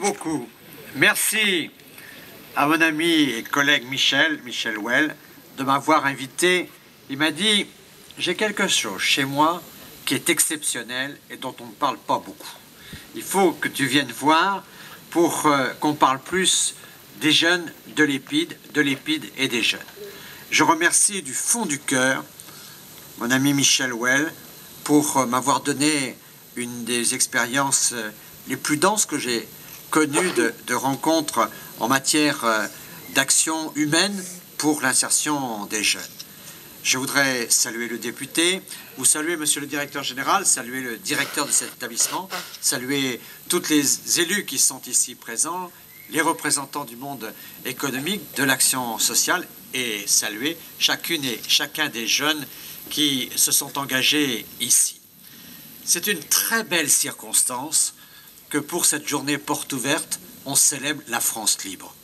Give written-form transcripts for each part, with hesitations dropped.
Beaucoup. Merci à mon ami et collègue Michel Well, de m'avoir invité. Il m'a dit, j'ai quelque chose chez moi qui est exceptionnel et dont on ne parle pas beaucoup. Il faut que tu viennes voir pour qu'on parle plus des jeunes, de l'Épide et des jeunes. Je remercie du fond du cœur mon ami Michel Well pour m'avoir donné une des expériences les plus denses que j'ai connues de rencontres en matière d'action humaine pour l'insertion des jeunes. Je voudrais saluer le député, vous saluer monsieur le directeur général, saluer le directeur de cet établissement, saluer tous les élus qui sont ici présents, les représentants du monde économique, de l'action sociale et saluer chacune et chacun des jeunes qui se sont engagés ici. C'est une très belle circonstance que pour cette journée porte ouverte, on célèbre la France libre.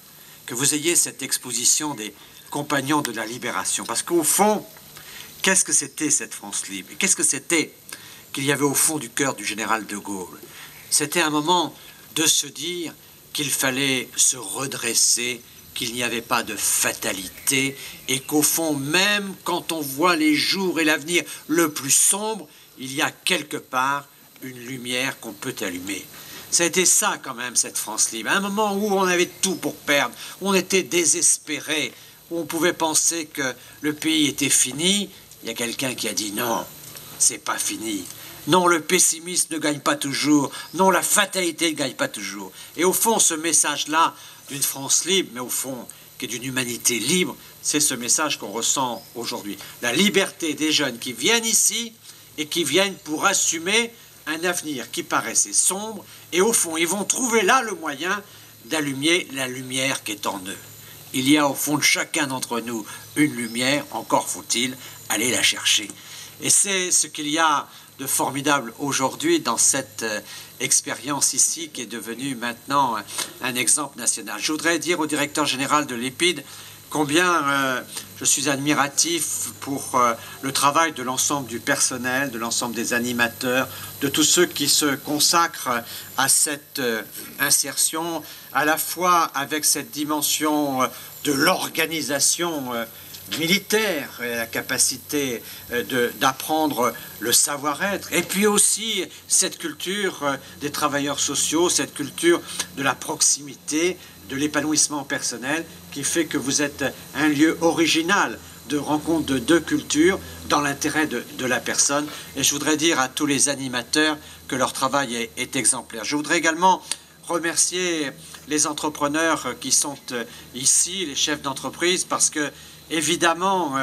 Que vous ayez cette exposition des compagnons de la libération. Parce qu'au fond, qu'est-ce que c'était cette France libre? Qu'est-ce que c'était qu'il y avait au fond du cœur du général de Gaulle? C'était un moment de se dire qu'il fallait se redresser, qu'il n'y avait pas de fatalité et qu'au fond, même quand on voit les jours et l'avenir le plus sombre, il y a quelque part une lumière qu'on peut allumer. Ça a été ça quand même, cette France libre. À un moment où on avait tout pour perdre, où on était désespéré, où on pouvait penser que le pays était fini, il y a quelqu'un qui a dit non, c'est pas fini. Non, le pessimisme ne gagne pas toujours. Non, la fatalité ne gagne pas toujours. Et au fond, ce message-là d'une France libre, mais au fond, qui est d'une humanité libre, c'est ce message qu'on ressent aujourd'hui. La liberté des jeunes qui viennent ici et qui viennent pour assumer un avenir qui paraissait sombre. Et au fond, ils vont trouver là le moyen d'allumer la lumière qui est en eux. Il y a au fond de chacun d'entre nous une lumière, encore faut-il aller la chercher. Et c'est ce qu'il y a de formidable aujourd'hui dans cette expérience ici qui est devenue maintenant un exemple national. Je voudrais dire au directeur général de l'Épide combien je suis admiratif pour le travail de l'ensemble du personnel, de l'ensemble des animateurs, de tous ceux qui se consacrent à cette insertion, à la fois avec cette dimension de l'organisation militaire, la capacité d'apprendre le savoir-être, et puis aussi cette culture des travailleurs sociaux, cette culture de la proximité, de l'épanouissement personnel, qui fait que vous êtes un lieu original de rencontre de deux cultures dans l'intérêt de la personne. Et je voudrais dire à tous les animateurs que leur travail est exemplaire. Je voudrais également remercier les entrepreneurs qui sont ici, les chefs d'entreprise, parce que évidemment,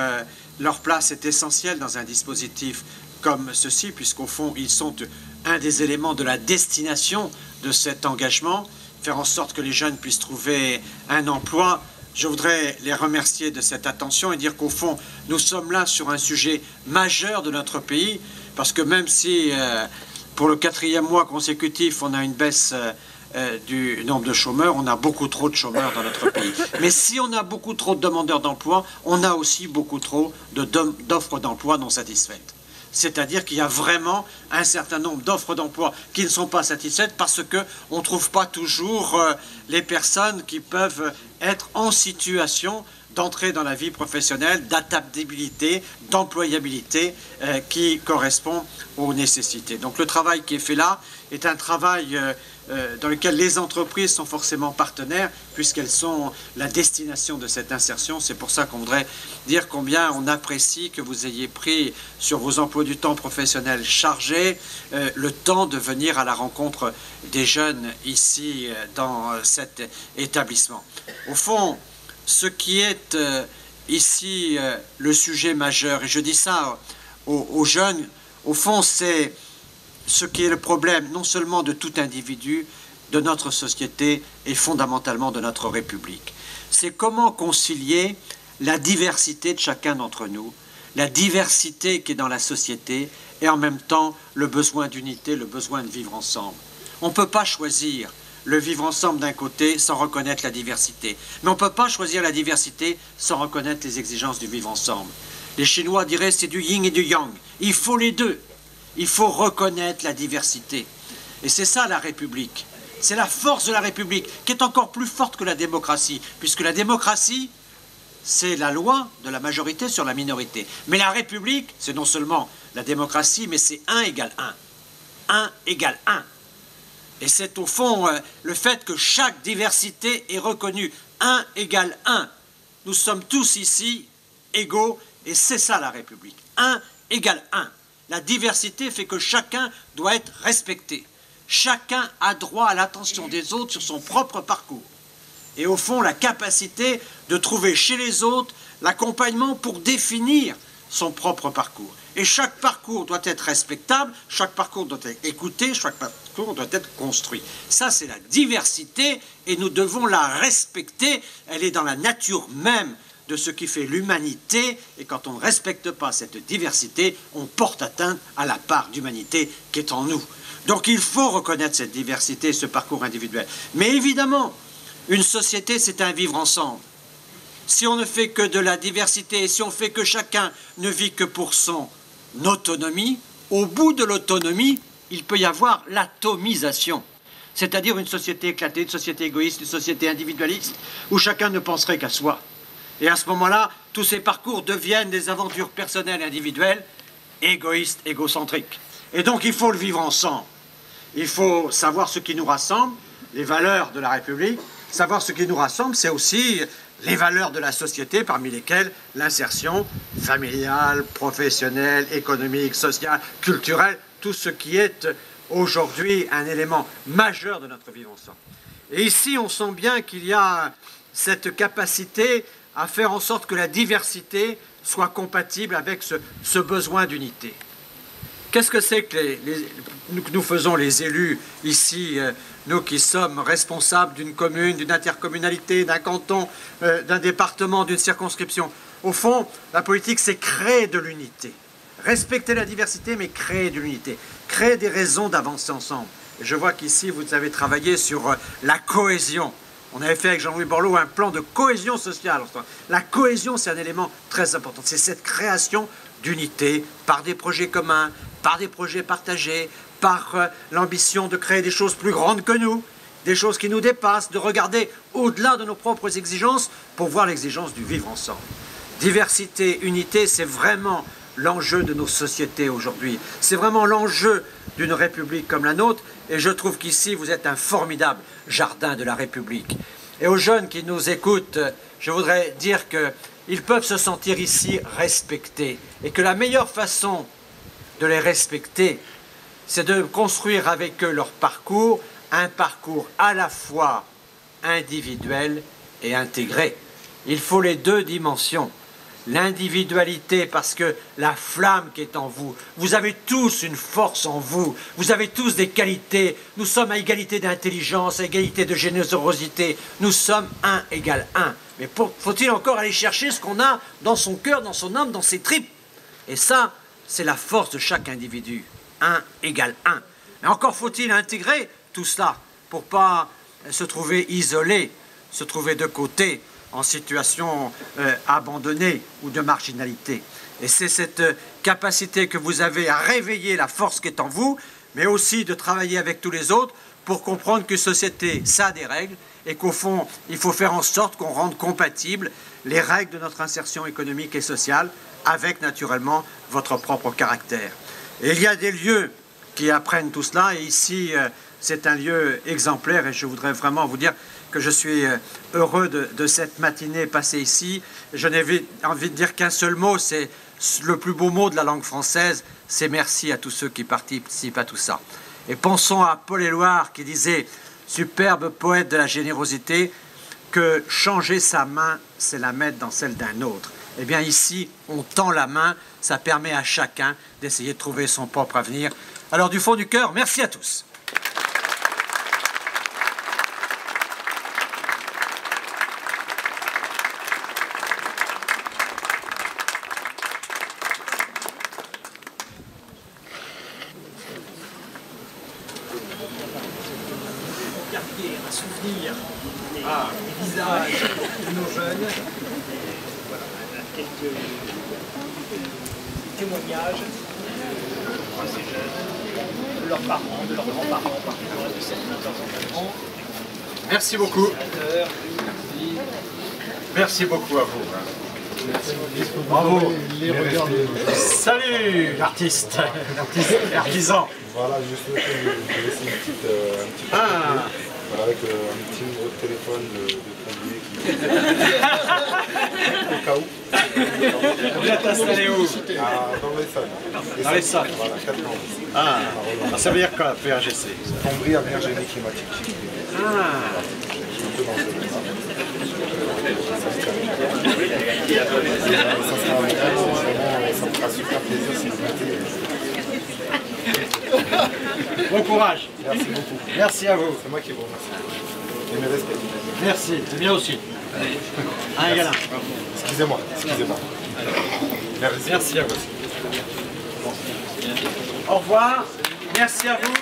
leur place est essentielle dans un dispositif comme ceci, puisqu'au fond, ils sont un des éléments de la destination de cet engagement, faire en sorte que les jeunes puissent trouver un emploi. Je voudrais les remercier de cette attention et dire qu'au fond, nous sommes là sur un sujet majeur de notre pays, parce que même si pour le 4e mois consécutif, on a une baisse du nombre de chômeurs, on a beaucoup trop de chômeurs dans notre pays. Mais si on a beaucoup trop de demandeurs d'emploi, on a aussi beaucoup trop d'offres d'emploi non satisfaites. C'est-à-dire qu'il y a vraiment un certain nombre d'offres d'emploi qui ne sont pas satisfaites parce qu'on ne trouve pas toujours les personnes qui peuvent être en situation d'entrer dans la vie professionnelle, d'adaptabilité, d'employabilité qui correspond aux nécessités. Donc le travail qui est fait là est un travail dans lequel les entreprises sont forcément partenaires puisqu'elles sont la destination de cette insertion. C'est pour ça qu'on voudrait dire combien on apprécie que vous ayez pris sur vos emplois du temps professionnels chargés le temps de venir à la rencontre des jeunes ici dans cet établissement. Au fond, ce qui est ici le sujet majeur, et je dis ça aux jeunes, au fond c'est ce qui est le problème non seulement de tout individu, de notre société et fondamentalement de notre République. C'est comment concilier la diversité de chacun d'entre nous, la diversité qui est dans la société et en même temps le besoin d'unité, le besoin de vivre ensemble. On ne peut pas choisir le vivre ensemble d'un côté sans reconnaître la diversité. Mais on ne peut pas choisir la diversité sans reconnaître les exigences du vivre ensemble. Les Chinois diraient c'est du yin et du yang. Il faut les deux. Il faut reconnaître la diversité. Et c'est ça la République. c'est la force de la République, qui est encore plus forte que la démocratie, puisque la démocratie, c'est la loi de la majorité sur la minorité. Mais la République, c'est non seulement la démocratie, mais c'est 1 égale 1. 1 égale 1. Et c'est au fond le fait que chaque diversité est reconnue. 1 égale 1. Nous sommes tous ici égaux, et c'est ça la République. 1 égale 1. La diversité fait que chacun doit être respecté. Chacun a droit à l'attention des autres sur son propre parcours. Et au fond, la capacité de trouver chez les autres l'accompagnement pour définir son propre parcours. Et chaque parcours doit être respectable, chaque parcours doit être écouté, chaque parcours doit être construit. Ça, c'est la diversité et nous devons la respecter. Elle est dans la nature même de ce qui fait l'humanité. Et quand on ne respecte pas cette diversité, on porte atteinte à la part d'humanité qui est en nous. Donc il faut reconnaître cette diversité, ce parcours individuel. Mais évidemment, une société, c'est un vivre ensemble. Si on ne fait que de la diversité, si on fait que chacun ne vit que pour son autonomie, au bout de l'autonomie, il peut y avoir l'atomisation. C'est-à-dire une société éclatée, une société égoïste, une société individualiste, où chacun ne penserait qu'à soi. Et à ce moment-là, tous ces parcours deviennent des aventures personnelles, individuelles, égoïstes, égocentriques. Et donc il faut le vivre ensemble. Il faut savoir ce qui nous rassemble, les valeurs de la République. Savoir ce qui nous rassemble, c'est aussi les valeurs de la société, parmi lesquelles l'insertion familiale, professionnelle, économique, sociale, culturelle, tout ce qui est aujourd'hui un élément majeur de notre vivre ensemble. Et ici, on sent bien qu'il y a cette capacité à faire en sorte que la diversité soit compatible avec ce besoin d'unité. Qu'est-ce que c'est que nous faisons les élus ici, nous qui sommes responsables d'une commune, d'une intercommunalité, d'un canton, d'un département, d'une circonscription? Au fond, la politique, c'est créer de l'unité. Respecter la diversité, mais créer de l'unité. Créer des raisons d'avancer ensemble. Et je vois qu'ici, vous avez travaillé sur la cohésion. On avait fait avec Jean-Louis Borloo un plan de cohésion sociale. La cohésion, c'est un élément très important. C'est cette création d'unité par des projets communs, par des projets partagés, par l'ambition de créer des choses plus grandes que nous, des choses qui nous dépassent, de regarder au-delà de nos propres exigences pour voir l'exigence du vivre ensemble. Diversité, unité, c'est vraiment l'enjeu de nos sociétés aujourd'hui. C'est vraiment l'enjeu d'une République comme la nôtre. Et je trouve qu'ici, vous êtes un formidable jardin de la République. Et aux jeunes qui nous écoutent, je voudrais dire qu'ils peuvent se sentir ici respectés. Et que la meilleure façon de les respecter, c'est de construire avec eux leur parcours, un parcours à la fois individuel et intégré. Il faut les deux dimensions. L'individualité, parce que la flamme qui est en vous, vous avez tous une force en vous, vous avez tous des qualités, nous sommes à égalité d'intelligence, à égalité de générosité, nous sommes 1 égale 1. Mais faut-il encore aller chercher ce qu'on a dans son cœur, dans son âme, dans ses tripes? Et ça, c'est la force de chaque individu. 1 égale 1. Mais encore faut-il intégrer tout cela pour ne pas se trouver isolé, se trouver de côté, en situation abandonnée ou de marginalité. Et c'est cette capacité que vous avez à réveiller la force qui est en vous, mais aussi de travailler avec tous les autres pour comprendre que société, ça a des règles, et qu'au fond, il faut faire en sorte qu'on rende compatibles les règles de notre insertion économique et sociale avec, naturellement, votre propre caractère. Et il y a des lieux qui apprennent tout cela, et ici, c'est un lieu exemplaire, et je voudrais vraiment vous dire que je suis heureux de cette matinée passée ici. Je n'ai envie de dire qu'un seul mot, c'est le plus beau mot de la langue française, c'est merci à tous ceux qui participent à tout ça. Et pensons à Paul Éluard qui disait, superbe poète de la générosité, que changer sa main, c'est la mettre dans celle d'un autre. Eh bien ici, on tend la main, ça permet à chacun d'essayer de trouver son propre avenir. Alors du fond du cœur, merci à tous. Un souvenir des visages de nos jeunes. Voilà, quelques témoignages. de leurs parents, de leurs grands-parents, parfois de certains enfants. Merci beaucoup. Merci beaucoup à vous. Bravo. Salut l'artiste, artisan. Voilà, je souhaitais vous laisser un petit voilà, avec un petit numéro de téléphone de plombier au cas où. Vous êtes installé où? Dans les salles. Dans les salles. Voilà, 4 ans. Ça veut dire quoi, PAGC? Plomberie à bien génie climatique. Un peu dans ce domaine-là. Ça sera vraiment, ça me fera super plaisir si vous mettez. Bon courage. Merci beaucoup. Merci à vous. C'est moi qui vous remercie. Et mes respects. Merci, c'est bien aussi. Un gala. Excusez-moi. Merci à vous. Au revoir. Merci à vous.